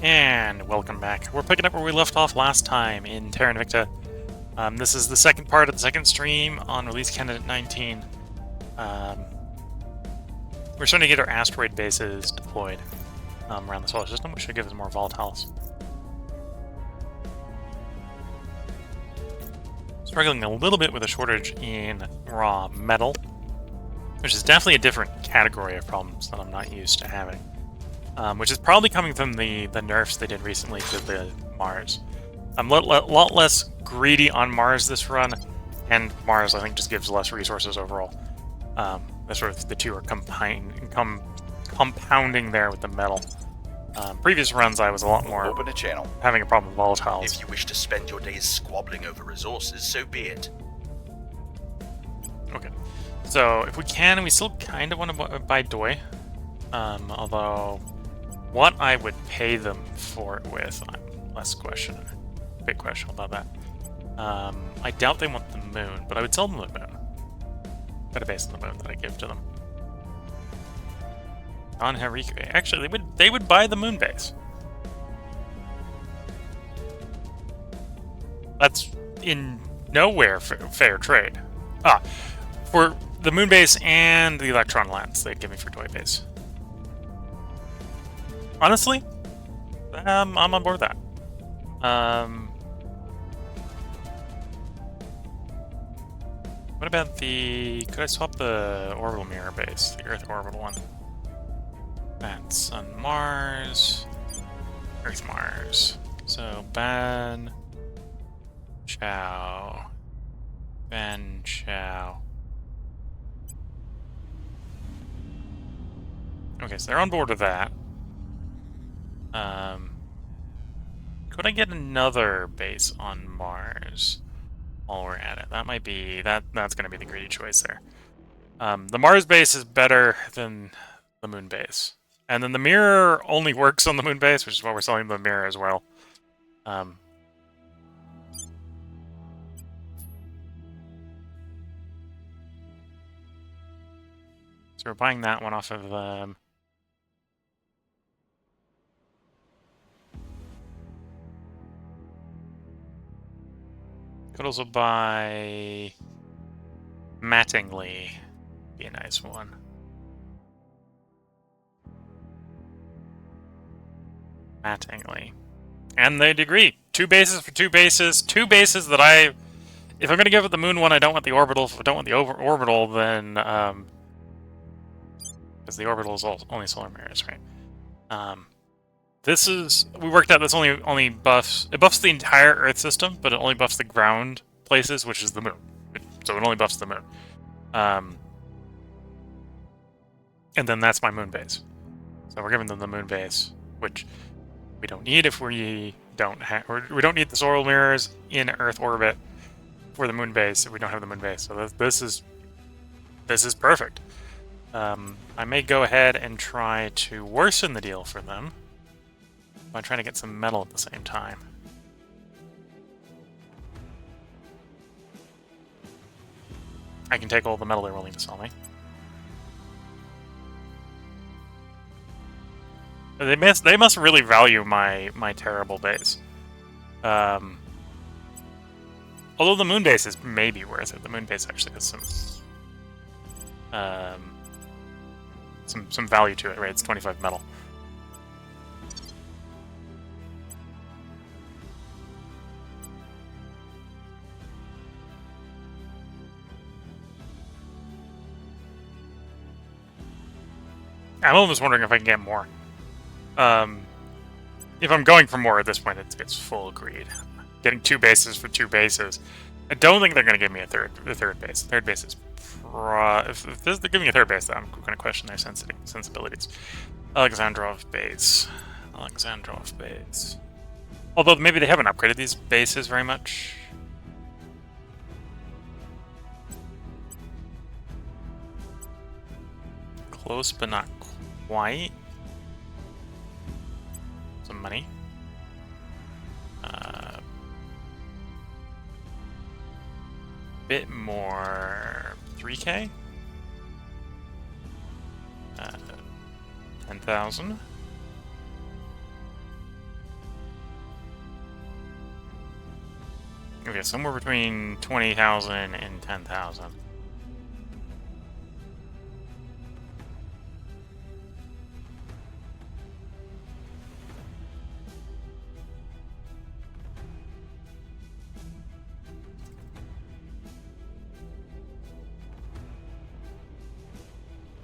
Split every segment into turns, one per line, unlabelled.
And welcome back. We're picking up where we left off last time in Terra Invicta. This is the second part of the second stream on Release Candidate 19. We're starting to get our asteroid bases deployed around the solar system, which should give us more volatiles. Struggling a little bit with a shortage in raw metal, which is definitely a different category of problems that I'm not used to having. Which is probably coming from the nerfs they did recently to the Mars. I'm a lot less greedy on Mars this run, and Mars I think just gives less resources overall. The two are compounding there with the metal. Previous runs I was a lot more
Open a channel.
having a problem with volatiles.
If you wish to spend your days squabbling over resources, so be it.
Okay, so if we can, we still kind of want to buy Doi. Although what I would pay them for it with, I'm big question about that. I doubt they want the moon, but I would sell them the moon. Got a base on the moon that I give to them. On Hariku, actually, they would buy the moon base. That's in nowhere fair trade. For the moon base and the electron lens, they'd give me for Doi base. Honestly, I'm on board with that. What about could I swap the orbital mirror base, the Earth orbital one? That's on Mars, Earth Mars. So Ben Chow. Okay, so they're on board with that. Could I get another base on Mars while we're at it? That might be that's going to be the greedy choice there. The Mars base is better than the moon base, and then the mirror only works on the moon base, which is why we're selling the mirror as well. So we're buying that one off of could also buy Mattingly. Be a nice one. Mattingly. And they'd agree. 2 bases for 2 bases. 2 bases that if I'm going to give it the moon one, I don't want the orbital. If I don't want the orbital, then because the orbital is only solar mirrors, right? We worked out this only buffs. It buffs the entire Earth system, but it only buffs the ground places, which is the moon. So it only buffs the moon. And then that's my moon base. So we're giving them the moon base, which we don't need if we don't need the solar mirrors in Earth orbit for the moon base if we don't have the moon base. So this is perfect. I may go ahead and try to worsen the deal for them by trying to get some metal at the same time. I can take all the metal they're willing to sell me. They must really value my terrible base. Although the moon base is maybe worth it. The moon base actually has some value to it, right? It's 25 metal. I'm almost wondering if I can get more. If I'm going for more at this point, it's full greed. Getting 2 bases for 2 bases. I don't think they're going to give me a third base. Third base is if they're giving me a third base, then I'm going to question their sensibilities. Alexandrov base. Although maybe they haven't upgraded these bases very much. Close, but not quite. Some money. Bit more. 3K? 10,000. Okay, somewhere between 20,000 and 10,000.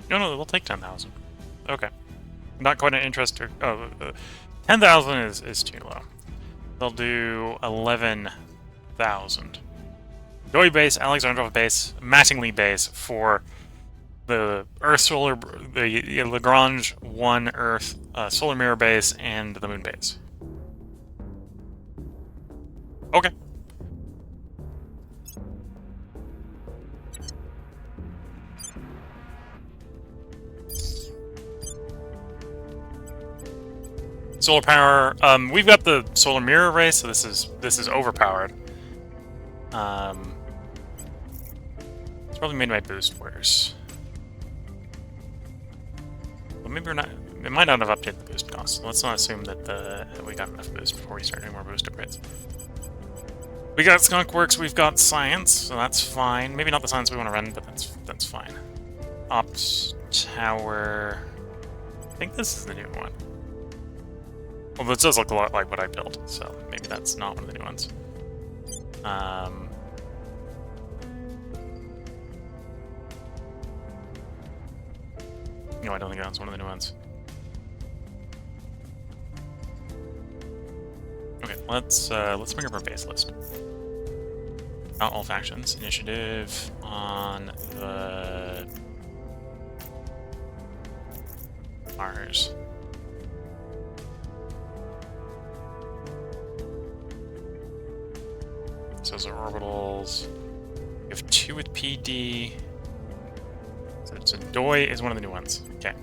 No, we'll take 10,000. Okay. Not quite an interest. 10,000 is too low. They'll do 11,000. Doi base, Alexandrov base, Mattingly base for the Earth Solar, the Lagrange 1 Earth Solar Mirror base, and the Moon base. Okay. Solar power. We've got the solar mirror array, so this is overpowered. It's probably made my boost worse. Well, maybe we're not. It might not have updated the boost cost. So let's not assume that we got enough boost before we start doing more boost upgrades. We got Skunkworks. We've got science, so that's fine. Maybe not the science we want to run, but that's fine. Ops tower. I think this is the new one. Well, this does look a lot like what I built, so maybe that's not one of the new ones. No, I don't think that's one of the new ones. Okay, let's bring up our base list. Not all factions. Initiative on the Mars. So those are orbitals. We have 2 with PD. So Doi is one of the new ones. Okay.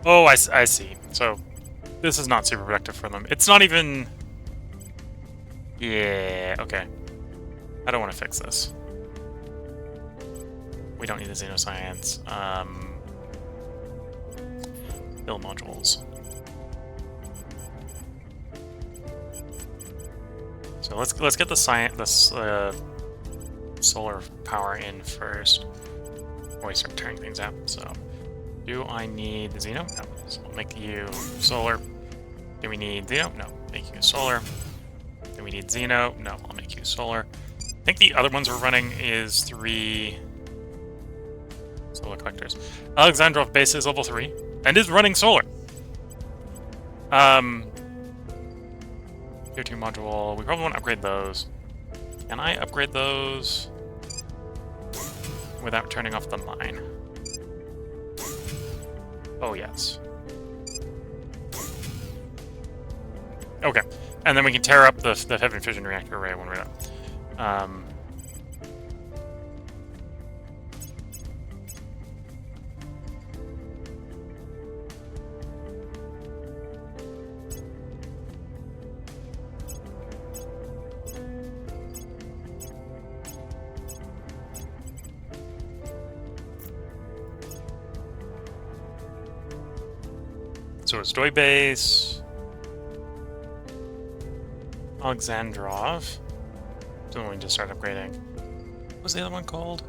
Oh, I see. So this is not super productive for them. It's not even... Yeah, okay. I don't want to fix this. We don't need the xenoscience. Build modules. So let's get the solar power in first before we start tearing things out. So, do I need the Xeno? No. So we'll make you solar. Do we need Xeno? No. Make you solar. Do we need Xeno? No. I'll make you solar. I think the other ones we're running is 3 solar collectors. Alexandrov base is level 3 and is running solar. Tier 2 module. We probably want to upgrade those. Can I upgrade those without turning off the mine? Oh, yes. Okay. And then we can tear up the heavy fission reactor array when we're done. So it's Doi base, Alexandrov. So we just start upgrading. What was the other one called?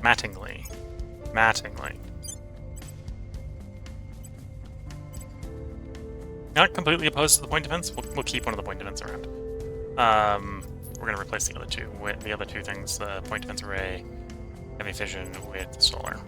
Mattingly. Not completely opposed to the point defense. We'll keep one of the point defense around. We're gonna replace the other two with the other two things: the point defense array, heavy fission with solar.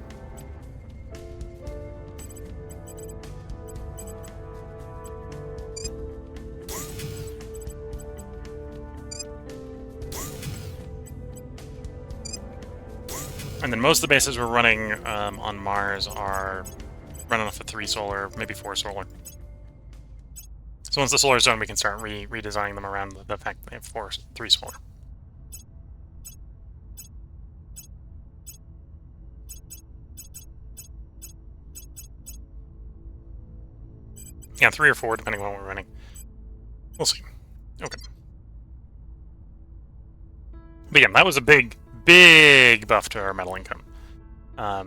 And then most of the bases we're running on Mars are running off of 3 solar, maybe 4 solar. So once the solar is done, we can start redesigning them around the fact that they have 3 solar. Yeah, 3 or 4, depending on what we're running. We'll see. Okay. But yeah, that was a big buff to our metal income. I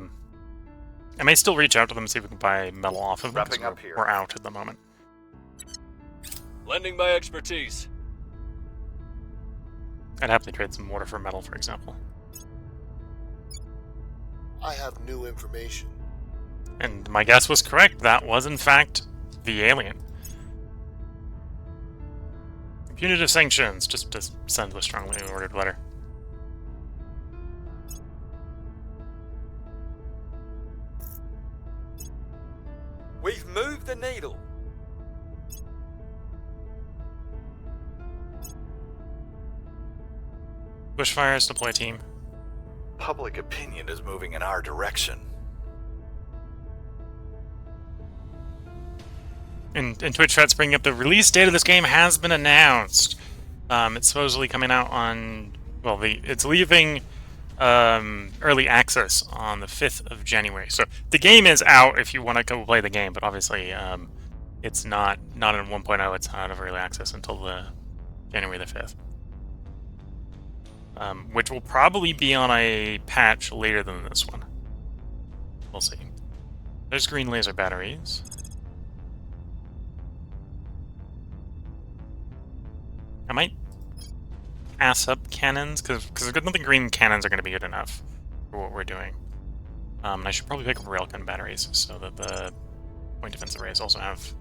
may still reach out to them and see if we can buy metal off of them, because we're out at the moment.
Lending my expertise.
I'd happily trade some water for metal, for example.
I have new information.
And my guess was correct. That was, in fact, the alien. Punitive sanctions, just to send a strongly worded letter.
We've moved the needle.
Bushfires, deploy team.
Public opinion is moving in our direction.
And Twitch chat's bringing up the release date of this game has been announced. It's supposedly coming out on, well, it's leaving early access on the 5th of January. So the game is out if you want to go play the game, but obviously it's not in 1.0. It's not out of early access until the January the 5th. Which will probably be on a patch later than this one. We'll see. There's green laser batteries. I might pass up cannons, because I don't think green cannons are going to be good enough for what we're doing. And I should probably pick up railgun batteries, so that the point defense arrays also have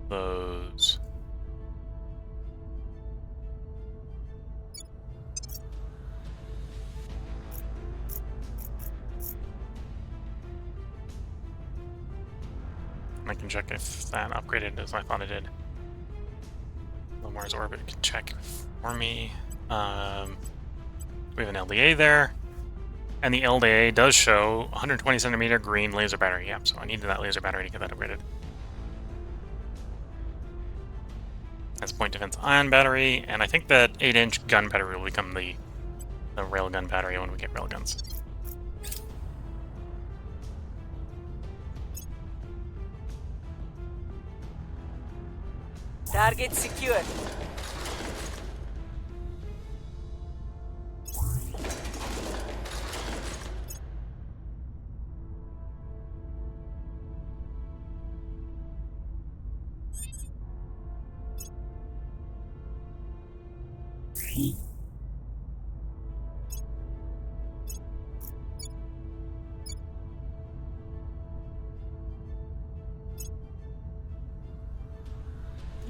those. I can check if that upgraded as I thought it did. Mars orbit can check for me. We have an LDA there, and the LDA does show 120 centimeter green laser battery. Yep, so I needed that laser battery to get that upgraded. That's point defense ion battery, and I think that 8-inch gun battery will become the railgun battery when we get railguns.
Target secured.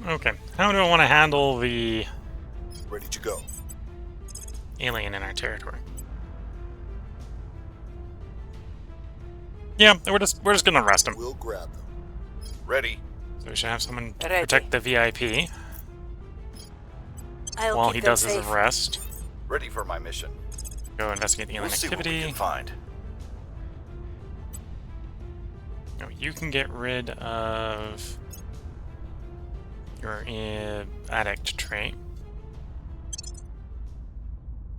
Okay, how do I want to handle the
Ready to go.
alien in our territory? Yeah, we're just gonna arrest him.
We'll grab them.
Ready.
So we should have someone to
Ready.
protect the VIP
I'll
while
keep
he
them
does his
safe.
arrest.
Ready for my mission.
Go investigate the
We'll
alien
see what we
activity.
can find.
No, you can get rid of your addict trait.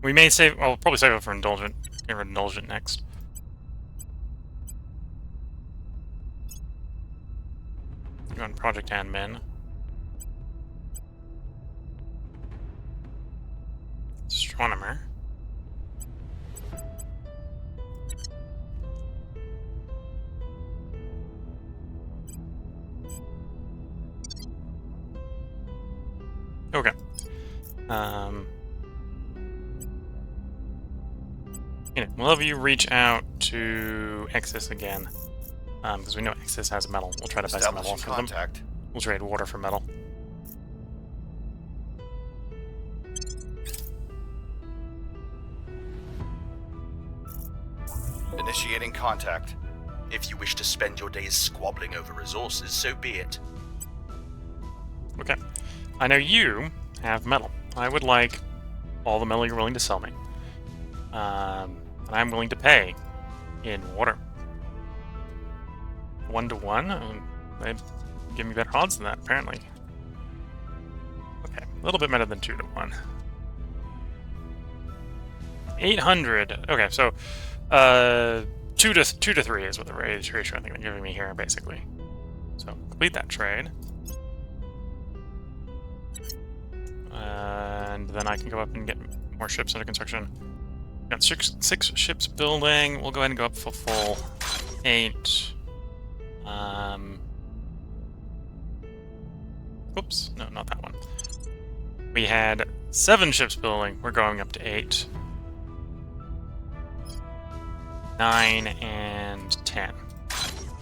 We may save. Well, we'll probably save it for indulgent. Get rid of indulgent next. Go on project admin. Astronomer. Okay. We'll have you reach out to Exis again, because we know Exis has metal. We'll try to buy some metal
Establishing
from them.
contact.
We'll trade water for metal.
Initiating contact.
If you wish to spend your days squabbling over resources, so be it.
Okay. I know you have metal. I would like all the metal you're willing to sell me. And I'm willing to pay in water. 1-to-1? They give me better odds than that, apparently. Okay, a little bit better than 2-to-1. 800. Okay, so 2 to 3 is what the ratio I think they're giving me here, basically. So complete that trade. And then I can go up and get more ships under construction. Got six ships building. We'll go ahead and go up for full 8. Oops, no, not that one. We had 7 ships building. We're going up to 8. 9 and 10.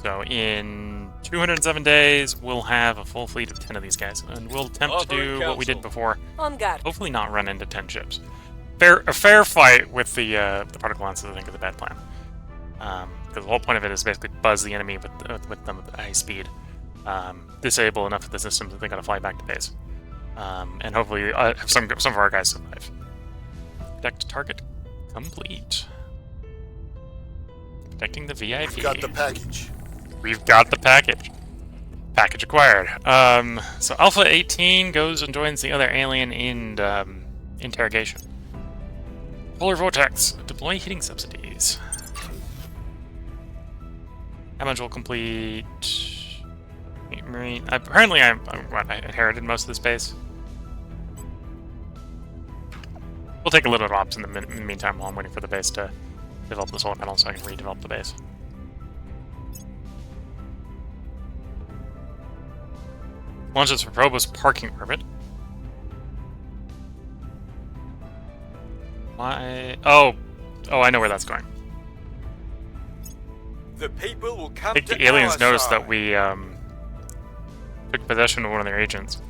So in 207 days, we'll have a full fleet of 10 of these guys, and we'll attempt to do what we did before.
On guard.
Hopefully not run into 10 ships. A fair fight with the particle lances, I think, is a bad plan. Because the whole point of it is basically buzz the enemy with them at high speed. Disable enough of the systems that they gotta fly back to base. And hopefully have some of our guys survive. Protect target complete. Protecting the VIP.
We've got the package.
We've got the package. Package acquired. So Alpha 18 goes and joins the other alien in interrogation. Polar Vortex. Deploy heating subsidies. How much will complete? Marine. Apparently, I inherited most of the space. We'll take a little bit of ops in the meantime while I'm waiting for the base to develop the solar panel so I can redevelop the base. Launches for Phobos parking orbit. Why? Oh, I know where that's going.
The people will come
I think
to
the aliens
our
noticed
side.
that we took possession of one of their agents,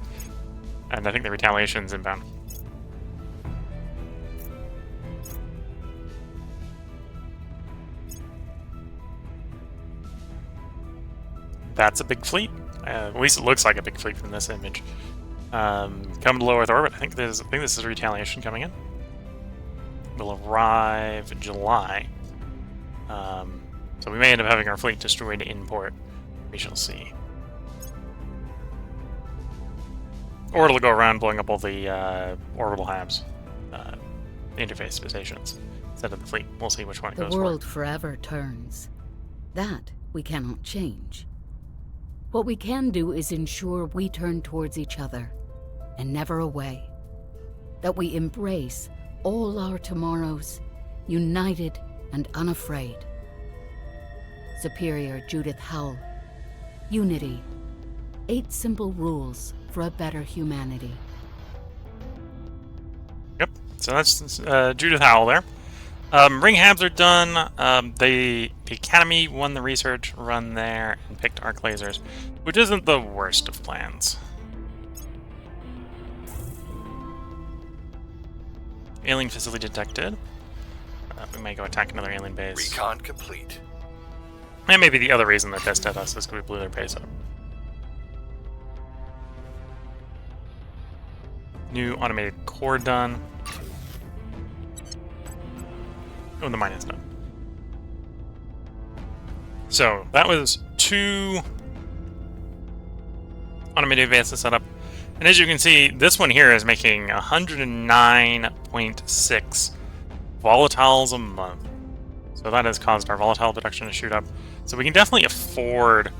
and I think the retaliation's inbound. That's a big fleet. At least it looks like a big fleet from this image. Come to low Earth orbit. I think this is retaliation coming in. Will arrive in July. So we may end up having our fleet destroyed in port. We shall see. Or it'll go around blowing up all the orbital halves, interface stations, instead of the fleet. We'll see which one it
The
goes
world
for.
forever turns. That we cannot change. What we can do is ensure we turn towards each other, and never away. That we embrace all our tomorrows, united and unafraid. Superior Judith Howell. Unity. 8 simple rules for a better humanity.
Yep. So that's Judith Howell there. Ring habs are done. The Academy won the research run there and picked arc lasers, which isn't the worst of plans. Alien facility detected. We may go attack another alien base.
Recon complete.
And maybe the other reason that tested us is because we blew their base up. New automated core done. Oh, the mine is done. So, that was 2 automated advances set up. And as you can see, this one here is making 109.6 volatiles a month. So that has caused our volatile production to shoot up. So we can definitely afford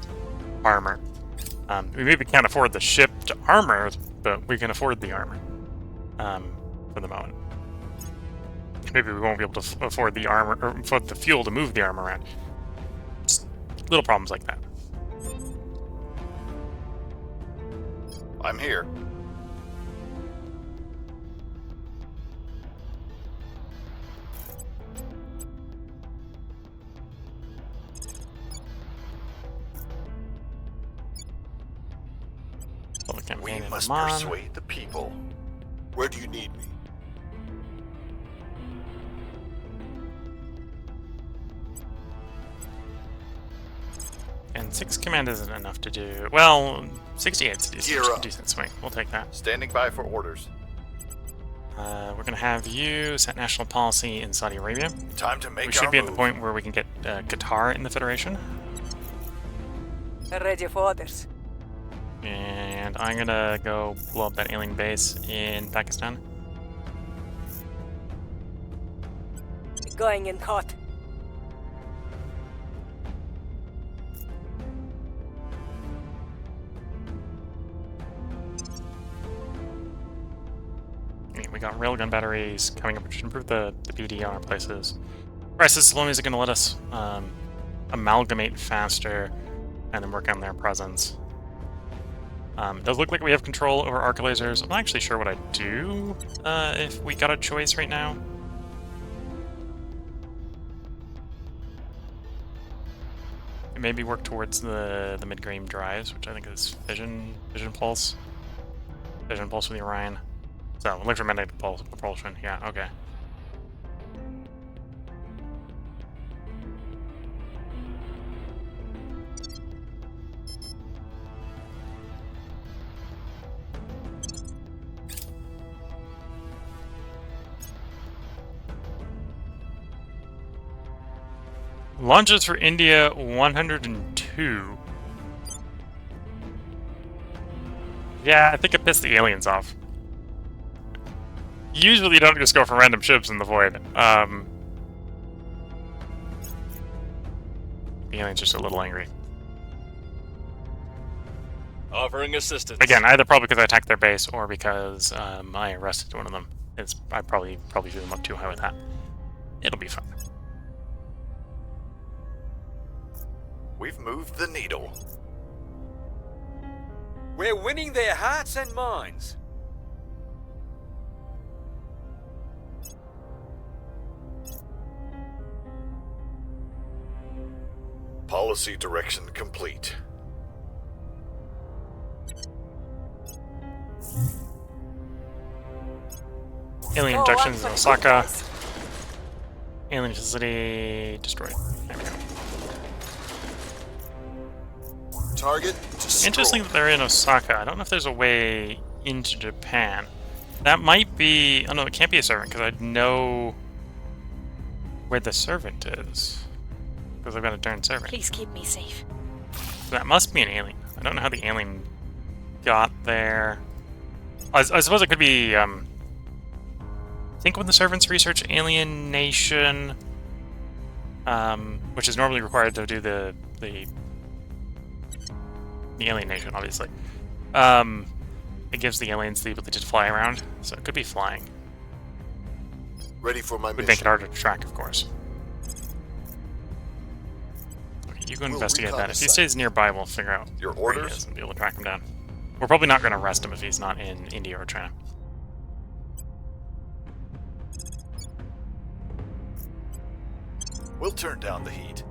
armor. We maybe can't afford the ship to armor, but we can afford the armor for the moment. Maybe we won't be able to afford the armor, or afford the fuel to move the armor around. Just little problems like that.
I'm here.
So the campaign
We
in
must
Oman.
persuade the people.
Where do you need me?
And 6 command isn't enough to do. Well, 68's
Gear
a
up.
decent swing. We'll take that.
Standing by for orders.
We're going to have you set national policy in Saudi Arabia.
Time to make
We
our
should be at
move.
the point where we can get Qatar in the Federation.
Ready for orders.
And I'm going to go blow up that alien base in Pakistan.
Going in hot.
We got railgun batteries coming up, which should improve the PD on our places. Crisis diplomas are going to let us amalgamate faster and then work on their presence. It does look like we have control over arc lasers. I'm not actually sure what I'd do if we got a choice right now. Maybe work towards the mid-game drives, which I think is vision pulse with the Orion. So electromagnetic pulse propulsion. Yeah, okay. Launches for India 102. Yeah, I think it pissed the aliens off. Usually you don't just go for random ships in the void. The aliens are just a little angry.
Offering assistance.
Again, either probably because I attacked their base or because I arrested one of them. I probably threw them up too high with that. It'll be fun.
We've moved the needle.
We're winning their hearts and minds.
Policy direction complete.
Alien
Go
abductions in
on for the good
Osaka.
guys.
Alien facility destroyed. There we go.
Target destroyed.
Interesting that they're in Osaka. I don't know if there's a way into Japan. That might be... Oh no, it can't be a servant, because I'd know where the servant is. Because I've got a darn servant.
Please keep me safe.
So that must be an alien. I don't know how the alien got there. I suppose it could be... I think when the servants research alienation, which is normally required to do the alienation, obviously. It gives the aliens the ability to fly around, so it could be flying.
Ready for my
Would make it
mission.
harder to track, of course. Okay, you go
We'll
investigate
recon
that.
the
If he
site.
stays nearby, we'll figure out
Your
where he
orders?
is and be able to track him down. We're probably not going to arrest him if he's not in India or China.
We'll turn down the heat.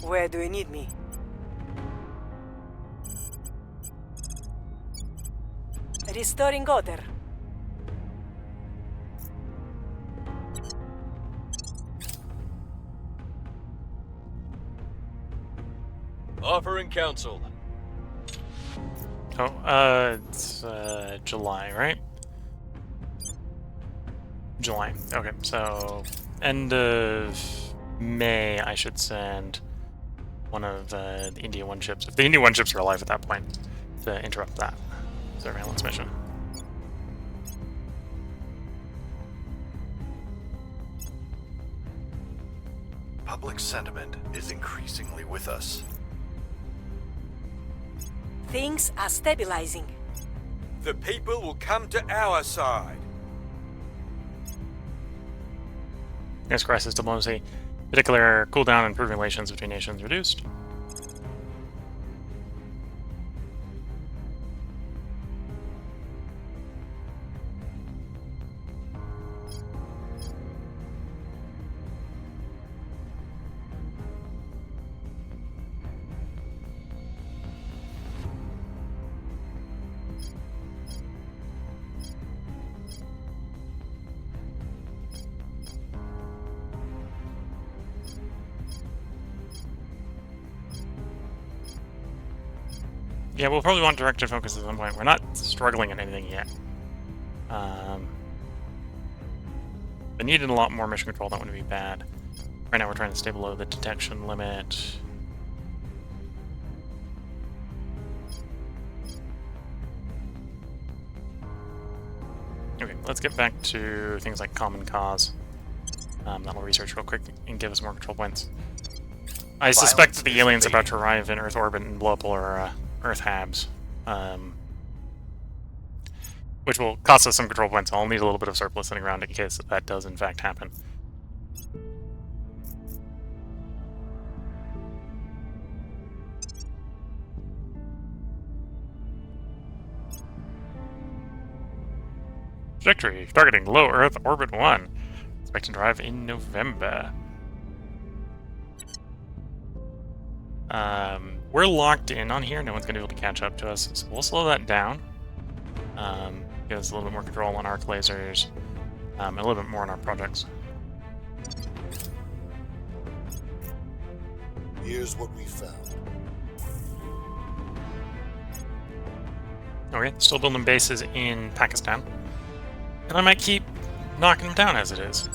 Where do you need me? Restoring order.
Offering counsel.
Oh, it's July, right? July. Okay, so end of May, I should send one of the India 1 ships, if the India 1 ships are alive at that point, to interrupt that surveillance mission.
Public sentiment is increasingly with us.
Things are stabilizing.
The people will come to our side.
Yes, crisis diplomacy. Particular cooldown and improving relations between nations reduced. Yeah, we'll probably want directed focus at some point. We're not struggling at anything yet. If I needed a lot more mission control, that wouldn't be bad. Right now we're trying to stay below the detection limit. Okay, let's get back to things like Common Cause. That'll research real quick and give us more control points. I suspect that the aliens are about to arrive in Earth orbit and blow up all our Earth habs. Which will cost us some control points. I'll need a little bit of surplus sitting around in case that does in fact happen. trajectory, targeting low Earth orbit 1. Expecting to arrive in November. We're locked in on here. No one's going to be able to catch up to us, so we'll slow that down. Give us a little bit more control on arc lasers, and a little bit more on our projects.
Here's what we found.
Okay, still building bases in Pakistan. And I might keep knocking them down as it is.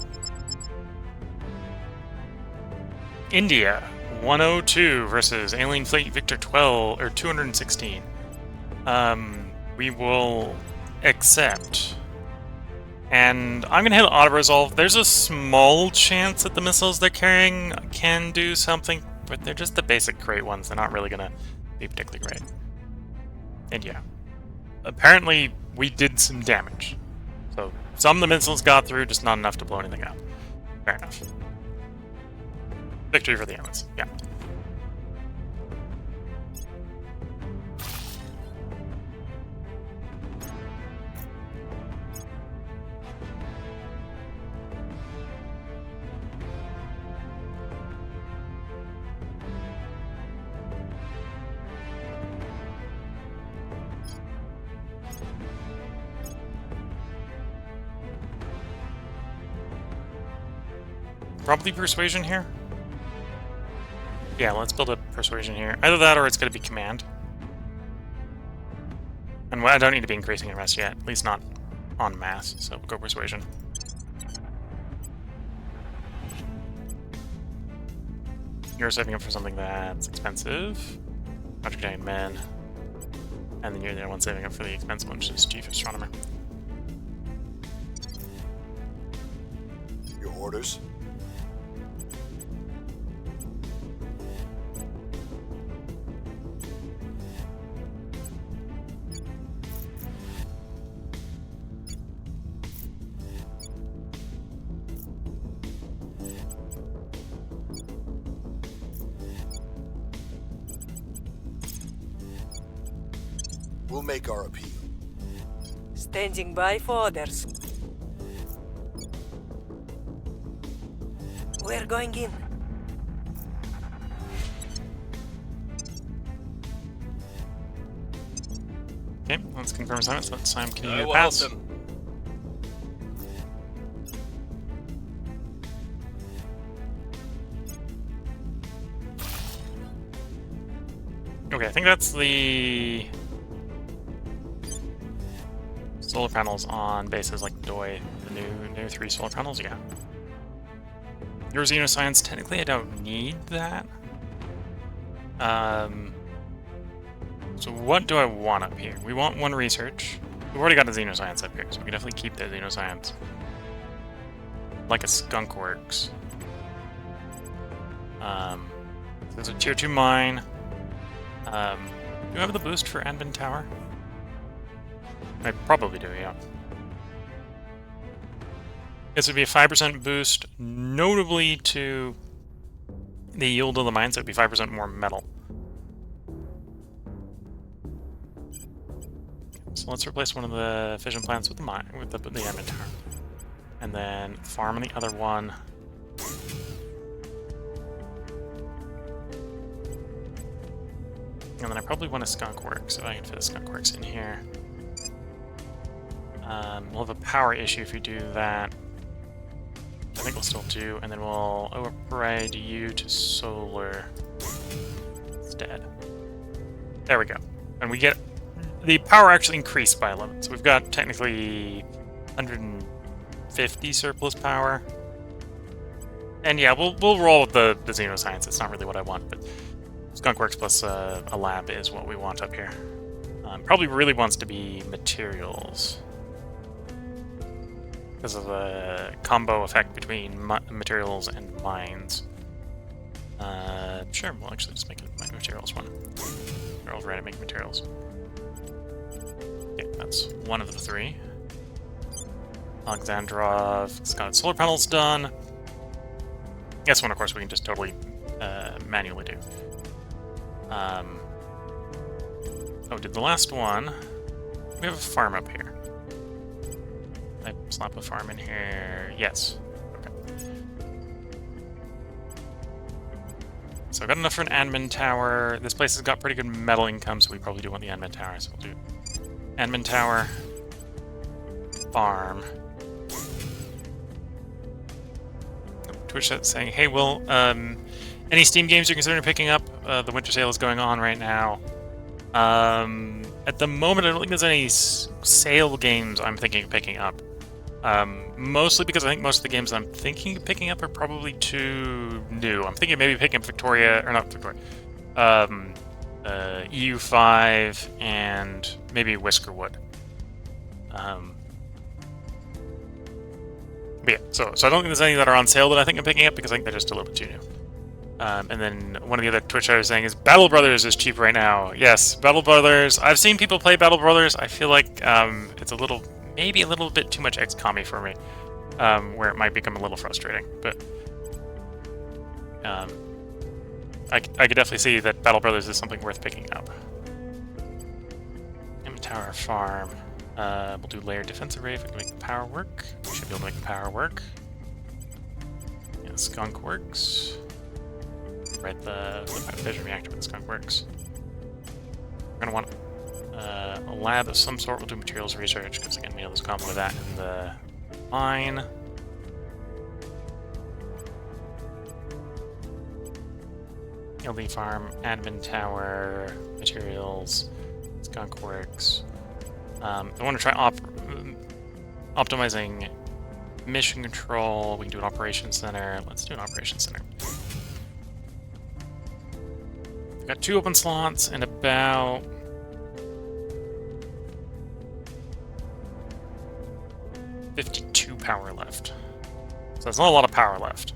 India, 102 versus Alien Fleet Victor 12, or 216. We will accept. And I'm going to hit auto-resolve. There's a small chance that the missiles they're carrying can do something, but they're just the basic great ones. They're not really going to be particularly great. And yeah. Apparently, we did some damage. So, some of the missiles got through, just not enough to blow anything up. Fair enough. Victory for the Emmets. Yeah. Probably persuasion here. Yeah, let's build a persuasion here. Either that or it's going to be command. And I don't need to be increasing in rest yet, at least not en masse, so we'll go persuasion. You're saving up for something that's expensive. Project Men. And then you're the other one saving up for the expensive one, which is Chief Astronomer.
Your orders? We'll make our appeal.
Standing by for orders. We're going in.
Okay, let's confirm assignments. Let Simon
I
continue to
will help
pass.
them.
Okay, I think that's the solar panels on bases like Doi, the new 3 solar panels, yeah. Your Xenoscience, technically I don't need that. So what do I want up here? We want 1 research. We've already got a Xenoscience up here, so we can definitely keep that Xenoscience. Like a Skunk Works. There's a tier 2 mine. Do you have the boost for Admin Tower? I probably do, yeah. This would be a 5% boost, notably to the yield of the mines. It would be 5% more metal. So let's replace one of the fission plants with the mine, with the Admin Tower, and then farm on the other one. And then I probably want a Skunk Works, so I can fit a Skunk Works in here. We'll have a power issue if we do that. I think we'll still do, and then we'll override you to solar instead. There we go. And we get the power actually increased by 11. So we've got technically 150 surplus power. And yeah, we'll roll with the Xenoscience. It's not really what I want, but Skunk Works plus a lab is what we want up here. Probably really wants to be materials, because of the combo effect between materials and mines. Sure, we'll actually just make it my materials one. We're already making materials. Okay, that's one of the 3. Alexandrov's got solar panels done. This one, of course, we can just totally manually do. Oh, did the last one... We have a farm up here. I slap a farm in here. Yes. Okay. So I've got enough for an admin tower. This place has got pretty good metal income, so we probably do want the admin tower. So we'll do admin tower, farm. Twitch chat saying, "Hey, Will, any Steam games you're considering picking up? The winter sale is going on right now. At the moment, I don't think there's any sale games I'm thinking of picking up. Mostly because I think most of the games I'm thinking of picking up are probably too new. I'm thinking maybe picking up Victoria, or not Victoria, EU5 and maybe Whiskerwood. But yeah, so I don't think there's any that are on sale that I think I'm picking up because I think they're just a little bit too new. And then one of the other Twitch I was saying is Battle Brothers is cheap right now. Yes, Battle Brothers. I've seen people play Battle Brothers. I feel like it's maybe a little bit too much XCOM-y for me, where it might become a little frustrating. But I could definitely see that Battle Brothers is something worth picking up. M-Tower Farm. We'll do layered defensive array if we can make the power work. We should be able to make the power work. Yeah, Skunk works. Right, the fission reactor with the Skunk works. We're gonna want a lab of some sort. We'll do materials research because again we know there's a combo of that in the mine. LD farm, admin tower, materials, Skunk works. I want to try optimizing mission control. We can do an operations center. Let's do an operations center. We've got 2 open slots and about 52 power left. So there's not a lot of power left.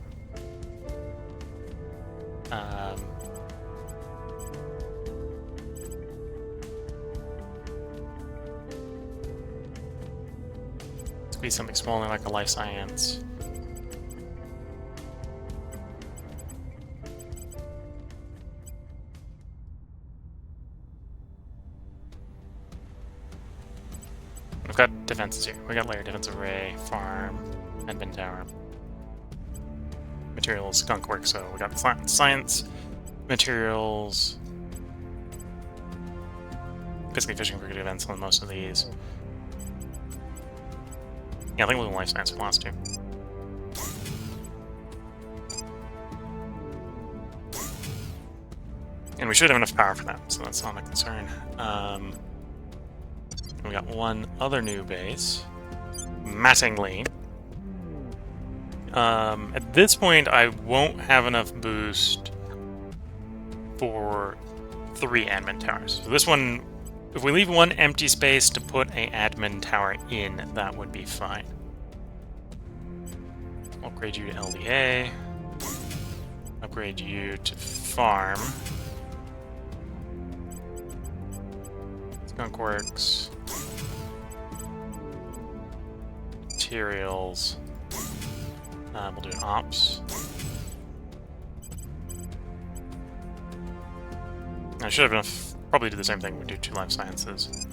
Squeeze something smaller like a life science. We've got defenses here. We got layer defensive array, farm, admin tower, materials, skunk work. So we got science, materials, basically fishing for good events on most of these. Yeah, I think we'll do life science for the last 2. And we should have enough power for that, so that's not a concern. We got one other new base, Mattingly. At this point, I won't have enough boost for 3 admin towers. So this one, if we leave one empty space to put an admin tower in, that would be fine. Upgrade you to LDA. Upgrade you to farm. Skunk works. Materials. We'll do an ops. I should have probably do the same thing. We do 2 life sciences.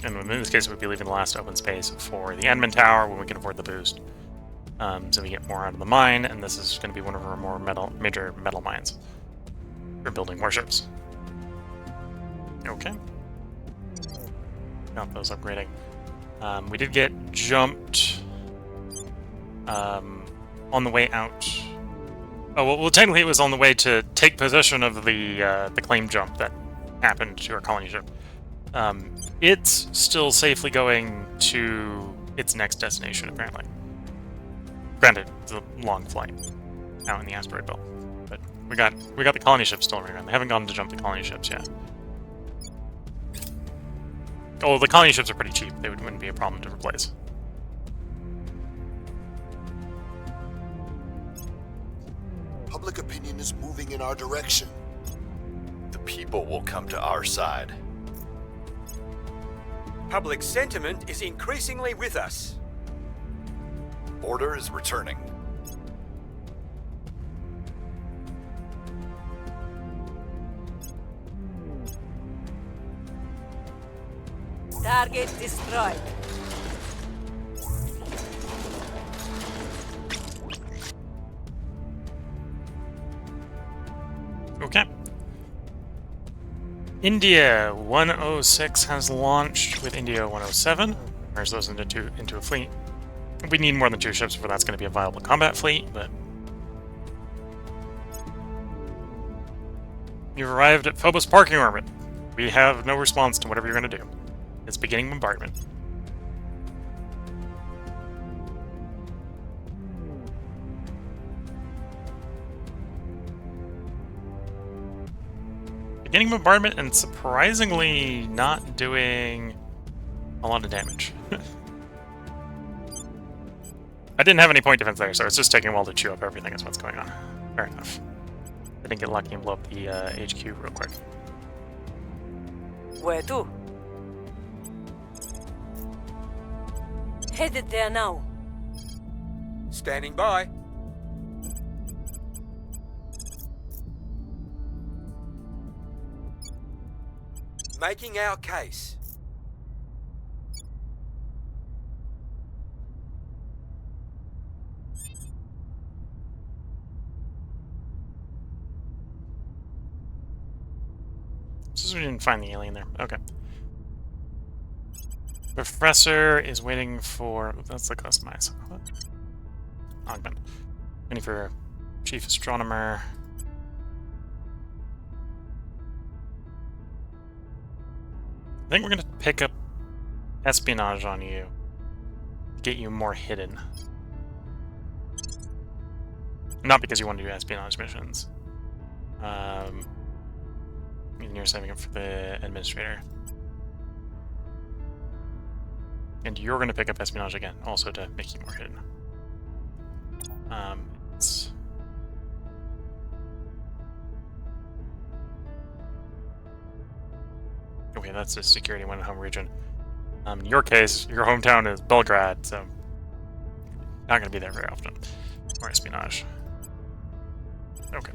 And in this case, we'd be leaving the last open space for the admin tower when we can afford the boost. So we get more out of the mine, and this is going to be one of our more major metal mines for building warships. Okay. Got those upgrading. We did get jumped on the way out. Oh, well, technically it was on the way to take possession of the claim jump that happened to our colony ship. It's still safely going to its next destination, apparently. Granted, it's a long flight out in the asteroid belt, but we got the colony ship still running around. They haven't gone to jump the colony ships yet. Oh, the colony ships are pretty cheap. They wouldn't be a problem to replace.
Public opinion is moving in our direction.
The people will come to our side.
Public sentiment is increasingly with us.
Order is returning.
Target destroyed.
Okay. India 106 has launched with India 107. Merge those into a fleet. We need more than 2 ships before that's going to be a viable combat fleet, but... You've arrived at Phobos parking orbit. We have no response to whatever you're going to do. It's beginning bombardment. Beginning bombardment and surprisingly not doing a lot of damage. I didn't have any point defense there, so it's just taking a while to chew up everything is what's going on. Fair enough. I didn't get lucky and blow up the HQ real quick.
Where to? Headed there now.
Standing by. Making our case.
We didn't find the alien there. Okay. Professor is waiting for... That's the customize. What? Augment. Waiting for Chief Astronomer. I think we're going to pick up espionage on you. Get you more hidden. Not because you want to do espionage missions. You're saving it for the administrator. And you're going to pick up espionage again, also to make you more hidden. Okay, that's a security one in home region. In your case, your hometown is Belgrade, so not going to be there very often. More espionage. Okay.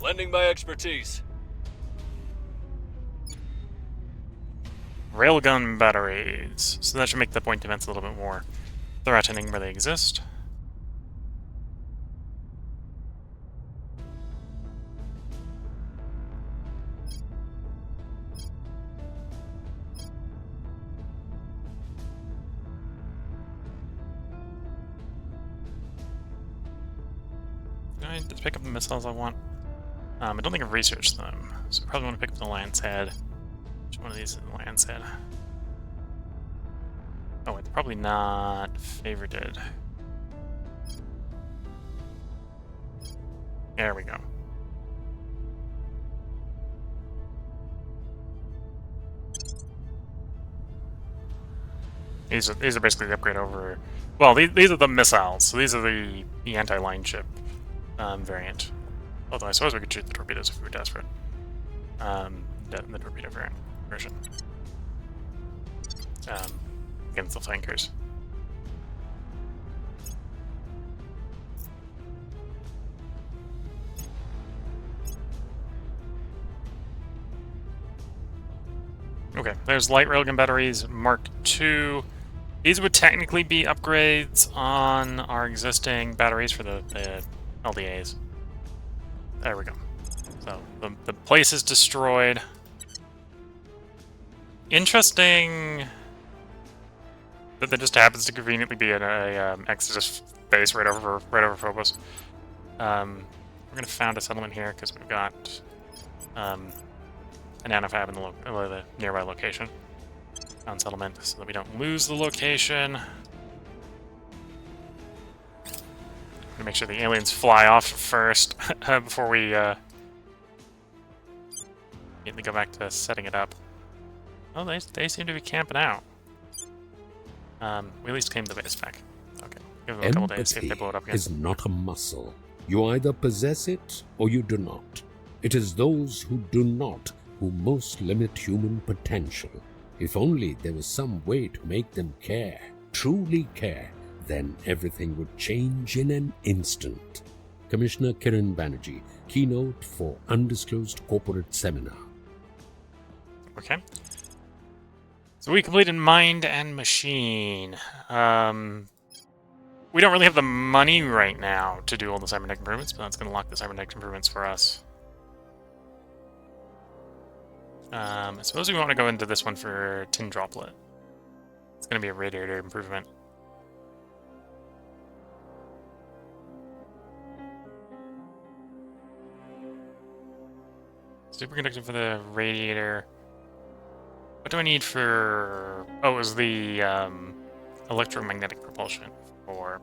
Lending my expertise.
Railgun batteries. So that should make the point defense a little bit more threatening where they exist. Can I just pick up the missiles I want? I don't think I've researched them, so I probably want to pick up the Lance Head. Which one of these is the Lance Head? Oh, it's probably not favorited. There we go. These are basically the upgrade over... Well, these are the missiles, so these are the anti-line ship variant. Although I suppose we could shoot the torpedoes if we were desperate. The torpedo version. Against the flankers. Okay, there's light railgun batteries Mark II. These would technically be upgrades on our existing batteries for the LDAs. There we go. So, the place is destroyed. Interesting that there just happens to conveniently be an Exodus base right over Phobos. We're gonna found a settlement here because we've got an nanofab in the nearby location. Found settlement so that we don't lose the location. Gonna make sure the aliens fly off first before we immediately go back to setting it up. Oh, they seem to be camping out. We at least claim the base back. Okay, give them a couple days, see if they blow it up again.
Is not a muscle. You either possess it or you do not. It is those who do not who most limit human potential. If only there was some way to make them care, truly care, then everything would change in an instant. Commissioner Kiran Banerjee, keynote for Undisclosed Corporate Seminar.
Okay. So we completed Mind and Machine. We don't really have the money right now to do all the cybernetic improvements, but that's going to lock the cybernetic improvements for us. I suppose we want to go into this one for Tin Droplet. It's going to be a radiator improvement. Superconductor for the radiator. What do I need for... Oh, it was the electromagnetic propulsion for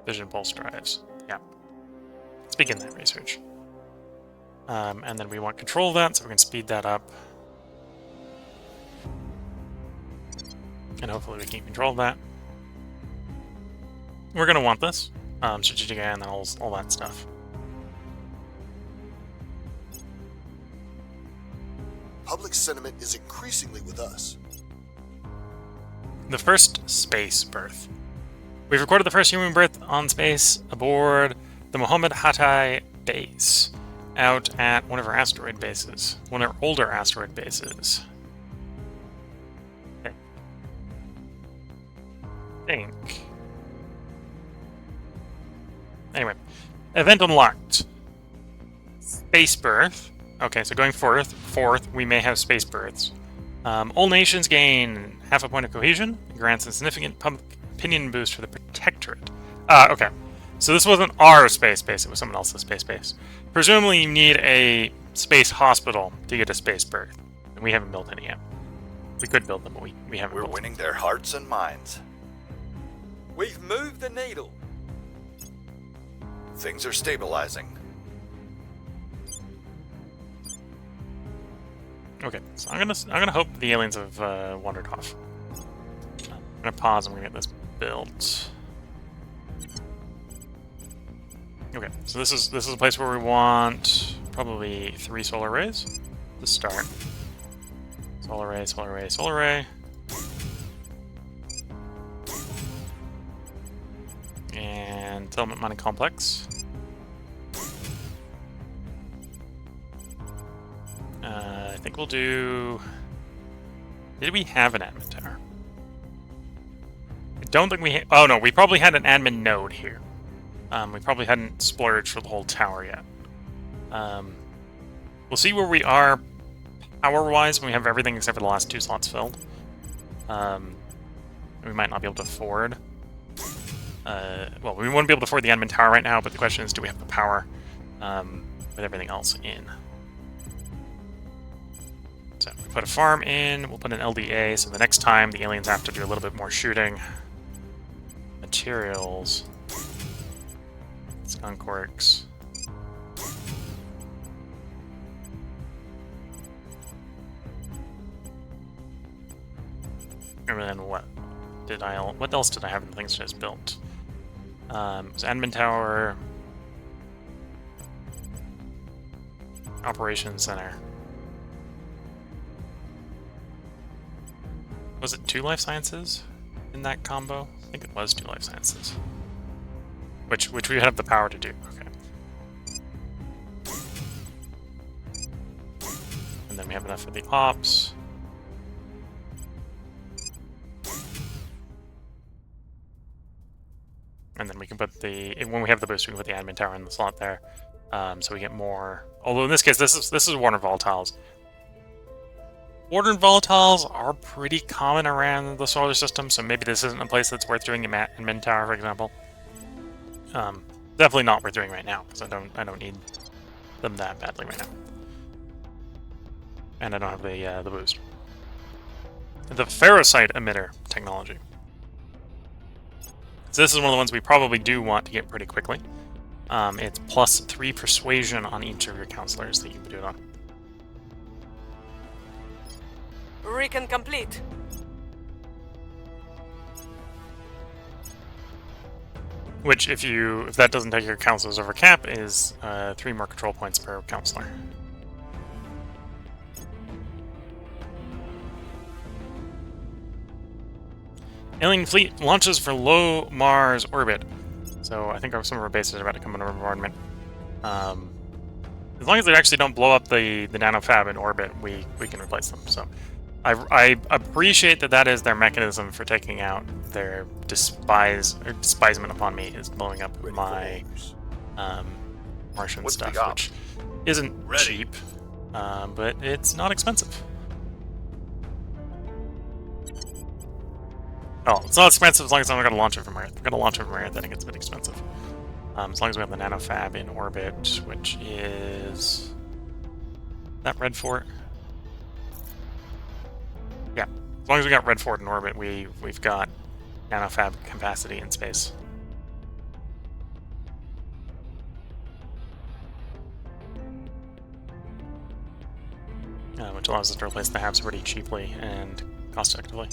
vision pulse drives. Yeah. Let's begin that research. And then we want control of that, so we can speed that up. And hopefully we can control that. We're going to want this. Strategic AI and all that stuff.
Public sentiment is increasingly with us.
The first space birth. We've recorded the first human birth on space aboard the Mohammed Hattai base, out at one of our asteroid bases. One of our older asteroid bases. Okay. I think. Anyway. Event unlocked. Space birth. Okay, so going forth, we may have space births. All nations gain half a point of cohesion. Grants a significant public opinion boost for the Protectorate. Okay. So this wasn't our space base, it was someone else's space base. Presumably you need a space hospital to get a space birth. And we haven't built any yet. We could build them, but we haven't
We're
built
winning their hearts and minds.
We've moved the needle.
Things are stabilizing.
them. Okay, so I'm gonna hope the aliens have wandered off. I'm gonna pause, I'm gonna get this built. Okay, so this is a place where we want probably 3 solar arrays to start. Solar array, solar array, solar array. And settlement mining complex. I think we'll do... Did we have an admin tower? I don't think we... Oh no, we probably had an admin node here. We probably hadn't splurged for the whole tower yet. We'll see where we are power-wise when we have everything except for the last 2 slots filled. We might not be able to afford... well, we wouldn't be able to afford the admin tower right now, but the question is, do we have the power with everything else in? So we put a farm in, we'll put an LDA, so the next time the aliens have to do a little bit more shooting. Materials. Skunk works. And then what else did I have in the things I just built? It was admin tower. Operations center. Was it 2 life sciences in that combo? I think it was 2 life sciences. Which we have the power to do. Okay. And then we have enough for the ops. And then we can put the... When we have the boost, we can put the admin tower in the slot there. So we get more... Although in this case, this is Warner Volatiles. Warner Volatiles are pretty common around the solar system, so maybe this isn't a place that's worth doing in admin tower, for example. Definitely not worth doing right now, because I don't need them that badly right now. And I don't have the boost. The ferrocite emitter technology. So this is one of the ones we probably do want to get pretty quickly. It's +3 persuasion on each of your counselors that you can do it on.
Recon complete.
Which, if that doesn't take your counselors over cap, is 3 more control points per counselor. Alien fleet launches for low Mars orbit. So I think some of our bases are about to come into bombardment. As long as they actually don't blow up the nanofab in orbit, we can replace them. So I appreciate that is their mechanism for taking out their despisement upon me, is blowing up my Martian
What's the
stuff,
op?
which isn't
Ready.
cheap, but it's not expensive. Oh, it's not expensive as long as I'm not going to launch it from Earth. If I'm going to launch it from Earth, then it gets a bit expensive. As long as we have the nanofab in orbit, which is that red fort. Yeah, as long as we got red fort in orbit, we've got nanofab capacity in space. Which allows us to replace the HABs pretty cheaply and cost-effectively.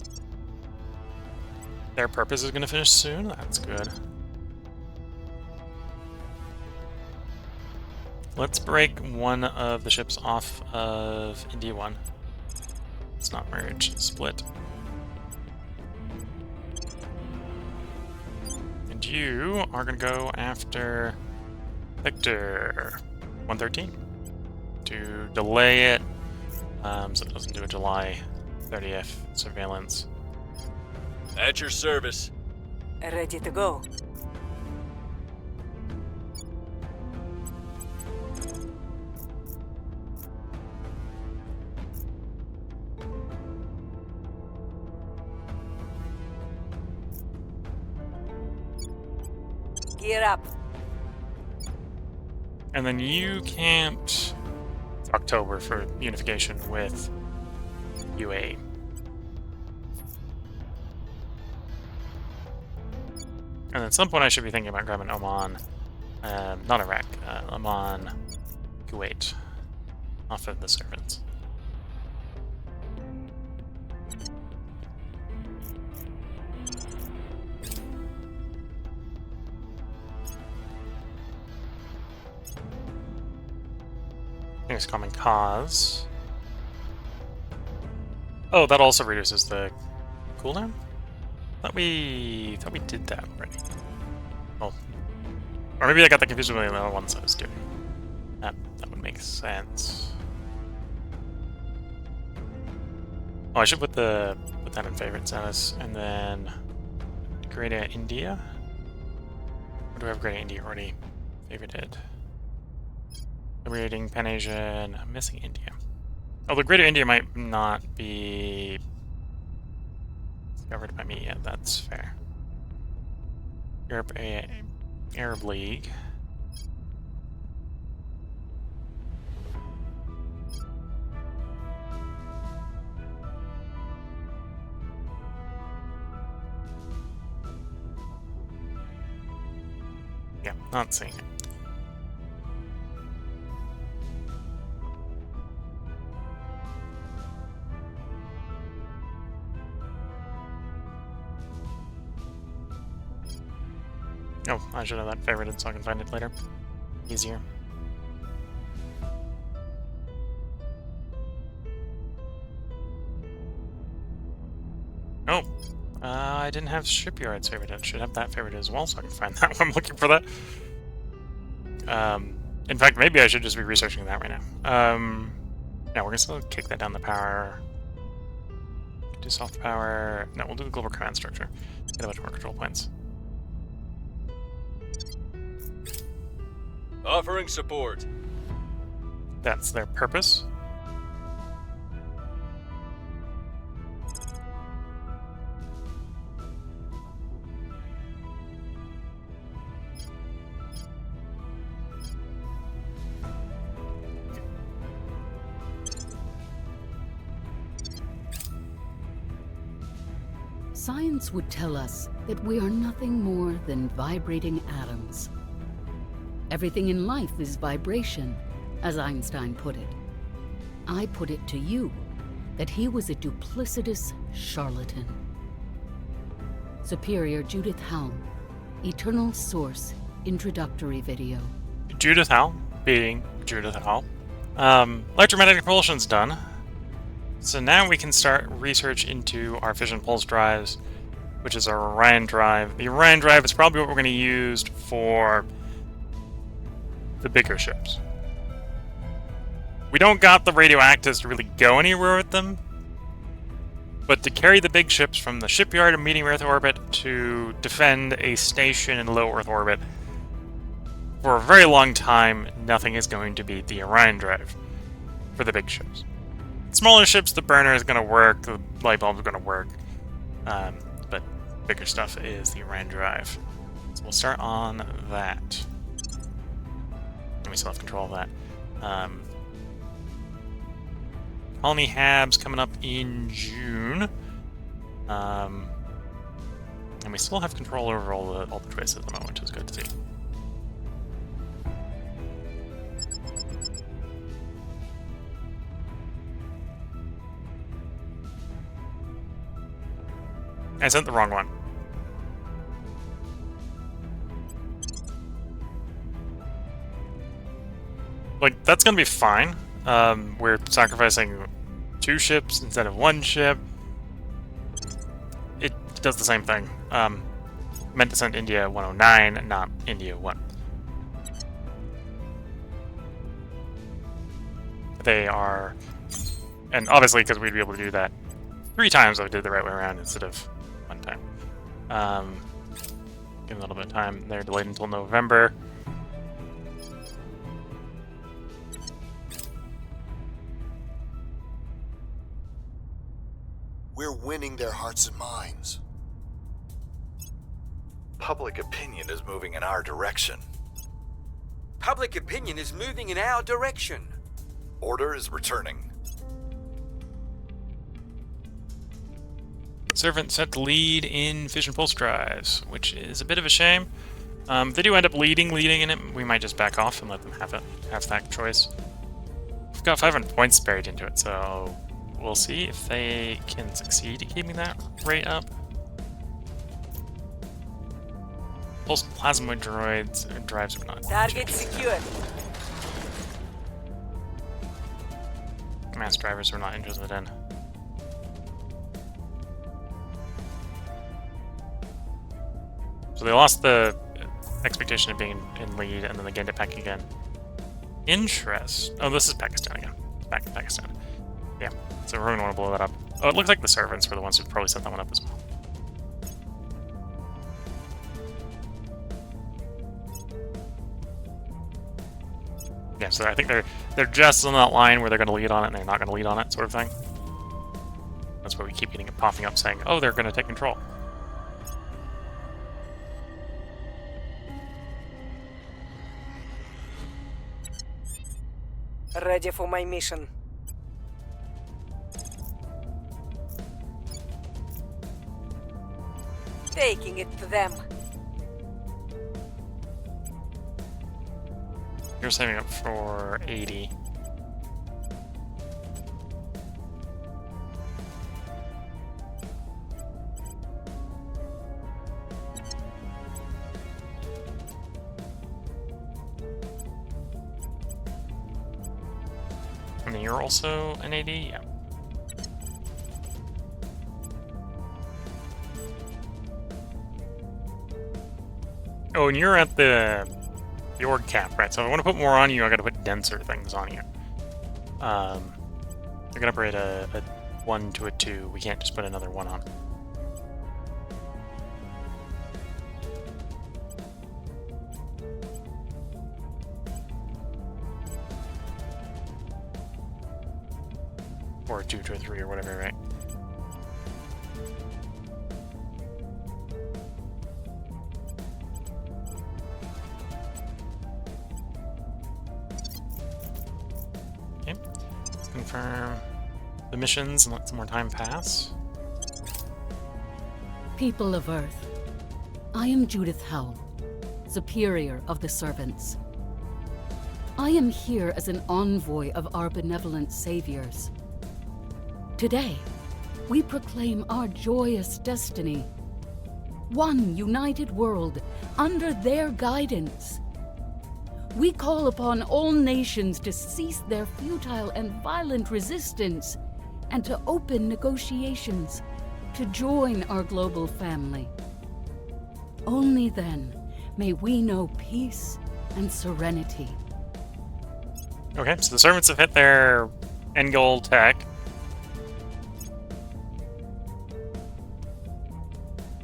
Their purpose is going to finish soon. That's good. Let's break one of the ships off of India 1. Let's not merge, split. And you are going to go after Victor 113 to delay it so it doesn't do a July 30th surveillance.
At your service.
Ready to go. Gear up.
And then you camped October for unification with UAE. And at some point I should be thinking about grabbing Oman, not Iraq, Oman, Kuwait, off of the servants. Here's common cause. Oh, that also reduces the cooldown? Thought we did that already. Oh. Or maybe I got that confused with the other ones I was doing. That would make sense. Oh, I should put that in favorite status, and then Greater India? Or do I have Greater India already favorited? Liberating Pan Asia and I'm missing India. Although Greater India might not be discovered by me yet, that's fair. Europe, Arab League. Yeah, not seeing it. Oh, I should have that favorited so I can find it later. Easier. Oh, I didn't have shipyards favorited. Should have that favorited as well so I can find that when I'm looking for that. In fact, maybe I should just be researching that right now. Yeah, we're gonna still kick that down the power. Do soft power. No, we'll do the global command structure. Get a bunch more control points.
Offering support.
That's their purpose.
Science would tell us that we are nothing more than vibrating atoms. Everything in life is vibration, as Einstein put it. I put it to you that he was a duplicitous charlatan. Superior Judith Helm, Eternal Source, introductory video.
Judith Howe, being Judith Howe. Electromagnetic propulsion's done. So now we can start research into our fission pulse drives, which is our Orion drive. The Orion drive is probably what we're going to use for the bigger ships. We don't got the radioactives to really go anywhere with them, but to carry the big ships from the shipyard in medium Earth orbit to defend a station in low Earth orbit, for a very long time, nothing is going to beat the Orion drive for the big ships. Smaller ships, the burner is going to work, the light bulb is going to work, but bigger stuff is the Orion drive. So we'll start on that. And we still have control of that. Colony Habs coming up in June. And we still have control over all the choices at the moment, which is good to see. I sent the wrong one. Like, that's gonna be fine. We're sacrificing 2 ships instead of 1 ship. It does the same thing. Meant to send India 109, not India 1. They are... And obviously, because we'd be able to do that 3 times, I did it the right way around instead of 1 time. Give a little bit of time. They're delayed until November.
We're winning their hearts and minds.
Public opinion is moving in our direction.
Public opinion is moving in our direction.
Order is returning.
Servant set to lead in fission pulse drives, which is a bit of a shame. If they do end up leading in it, we might just back off and let them have that choice. We've got 500 points buried into it, so we'll see if they can succeed at keeping that rate up. Pulse plasmoid drives are not.
Target secured.
Mass drivers we're not interested in. So they lost the expectation of being in lead, and then they gained it back again. Interest. Oh, this is Pakistan again. Back in Pakistan. Yeah, so we're going to want to blow that up. Oh, it looks like the servants were the ones who probably set that one up as well. Yeah, so I think they're just on that line where they're going to lead on it and they're not going to lead on it, sort of thing. That's why we keep getting it popping up saying, oh, they're going to take control.
Ready for my mission. Taking it to them.
You're saving up for 80. And then you're also an 80? Yeah. Oh, and you're at the org cap, right? So if I want to put more on you, I gotta put denser things on you. You're gonna upgrade a 1 to a 2. We can't just put another 1 on. Or a 2 to a 3 or whatever, right? Okay, let's confirm the missions and let some more time pass.
People of Earth, I am Judith Howell, Superior of the Servants. I am here as an envoy of our benevolent saviors. Today, we proclaim our joyous destiny. One united world under their guidance. We call upon all nations to cease their futile and violent resistance and to open negotiations to join our global family. Only then may we know peace and serenity.
Okay, so the servants have hit their end goal tech.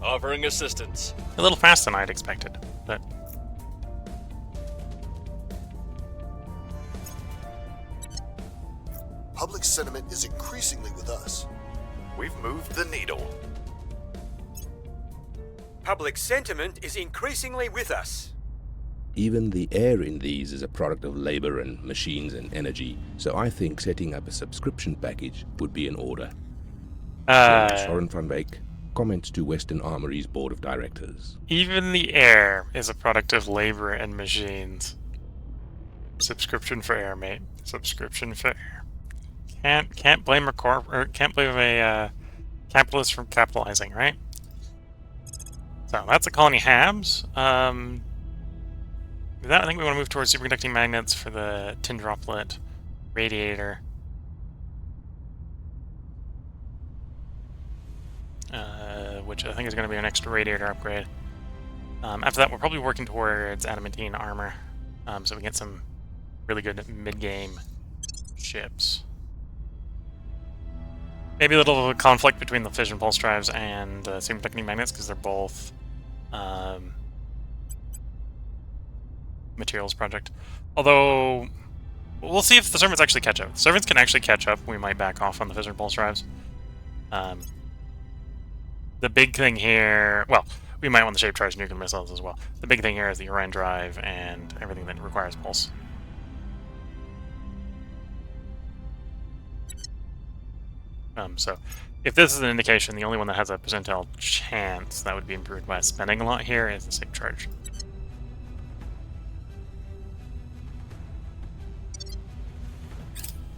Offering assistance.
A little faster than I'd expected, but
Public sentiment is increasingly with us.
We've moved the needle.
Public sentiment is increasingly with us.
Even the air in these is a product of labor and machines and energy, so I think setting up a subscription package would be in order. Soren van Beek, comments to Western Armory's board of directors.
even the air is a product of labor and machines. Subscription for air, mate. Subscription for air. Can't blame a capitalist for capitalizing, right? So that's a colony Habs. With that, I think we want to move towards superconducting magnets for the tin droplet radiator. Which I think is going to be an extra radiator upgrade. After that, we're probably working towards adamantine armor, so we get some really good mid-game ships. Maybe a little conflict between the fission pulse drives and superconducting magnets, because they're both materials project. Although, we'll see if the servants actually catch up. If the servants can actually catch up, we might back off on the fission pulse drives. The big thing here, well, we might want the shape charge nuclear missiles as well. The big thing here is the Orion drive and everything that requires pulse. So, if this is an indication, the only one that has a percentile chance that would be improved by spending a lot here is the shape charge.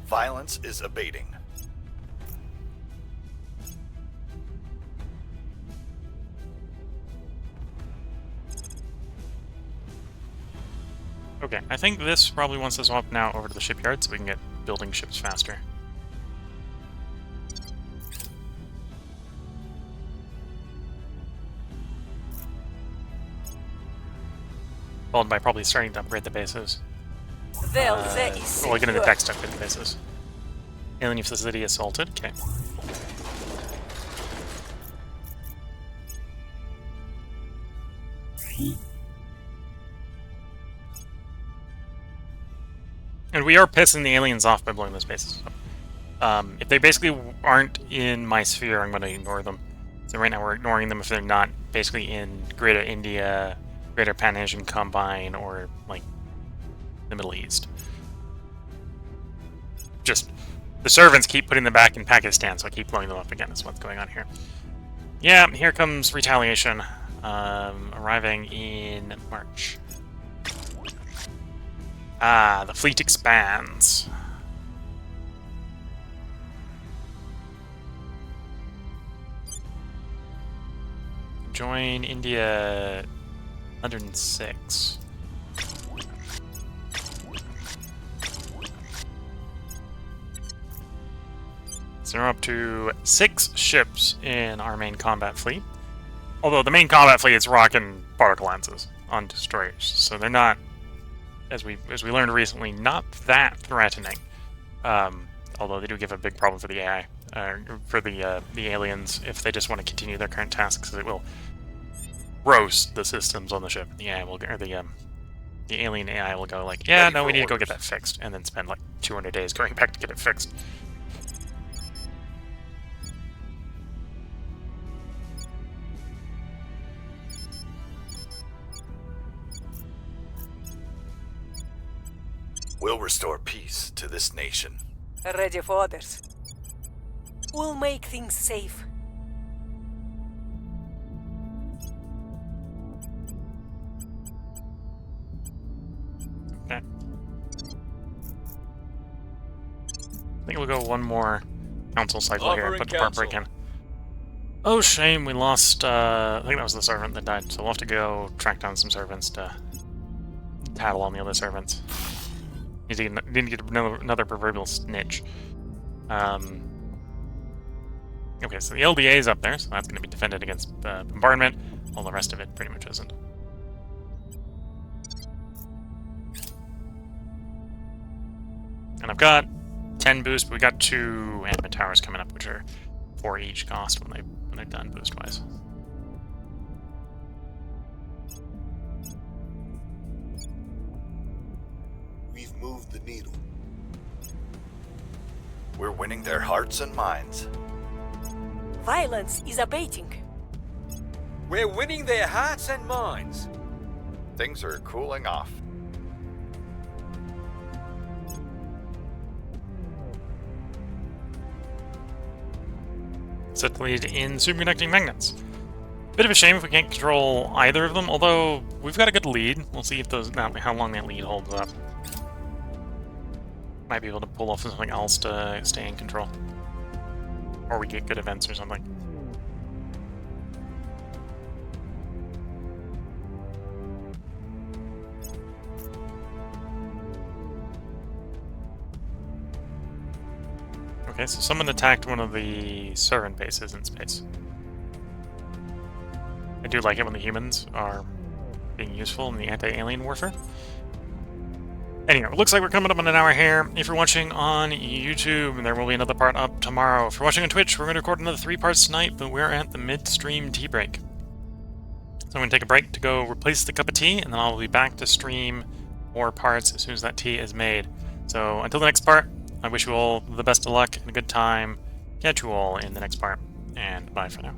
Violence is abating.
Okay, I think this probably wants to swap now over to the shipyard so we can get building ships faster. Followed by probably starting to upgrade the bases.
Well, that is
Well, we're going to
secure.
text upgrade the bases. Alien facility assaulted, okay. And we are pissing the aliens off by blowing those bases up. If they basically aren't in my sphere, I'm going to ignore them. So right now we're ignoring them if they're not basically in Greater India, Greater Pan-Asian Combine, or, like, the Middle East. Just, the servants keep putting them back in Pakistan, so I keep blowing them up again. That's what's going on here. Yeah, here comes retaliation. Arriving in March. Ah, the fleet expands. Join India 106. So we're up to 6 ships in our main combat fleet. Although the main combat fleet is rocking particle lances on destroyers, so they're not, as we learned recently, not that threatening. Although they do give a big problem for the AI, for the aliens if they just want to continue their current tasks. It will roast the systems on the ship. The AI will, or the alien AI will go like, yeah, no, we need to go get that fixed, and then spend like 200 days going back to get it fixed.
We'll restore peace to this nation.
Ready for orders. We'll make things safe.
Okay. I think we'll go one more council cycle here,
Offering
put the part break in.
council.
Oh, shame, we lost, I think that was the servant that died, so we'll have to go track down some servants to tattle on the other servants. Need to get another proverbial snitch. Okay, so the LDA is up there, so that's going to be defended against bombardment. All the rest of it pretty much isn't. And I've got 10 boost, but we got 2 animate towers coming up, which are 4 each cost when they're done boost-wise.
We've moved the needle.
We're winning their hearts and minds.
Violence is abating.
We're winning their hearts and minds.
Things are cooling off.
Set the lead in superconducting magnets. Bit of a shame if we can't control either of them, although we've got a good lead. We'll see if how long that lead holds up. Might be able to pull off something else to stay in control. Or we get good events or something. Okay, so someone attacked one of the servant bases in space. I do like it when the humans are being useful in the anti-alien warfare. Anyway, it looks like we're coming up on an hour here. If you're watching on YouTube, there will be another part up tomorrow. If you're watching on Twitch, we're going to record another 3 parts tonight, but we're at the midstream tea break. So I'm going to take a break to go replace the cup of tea, and then I'll be back to stream more parts as soon as that tea is made. So until the next part, I wish you all the best of luck and a good time. Catch you all in the next part, and bye for now.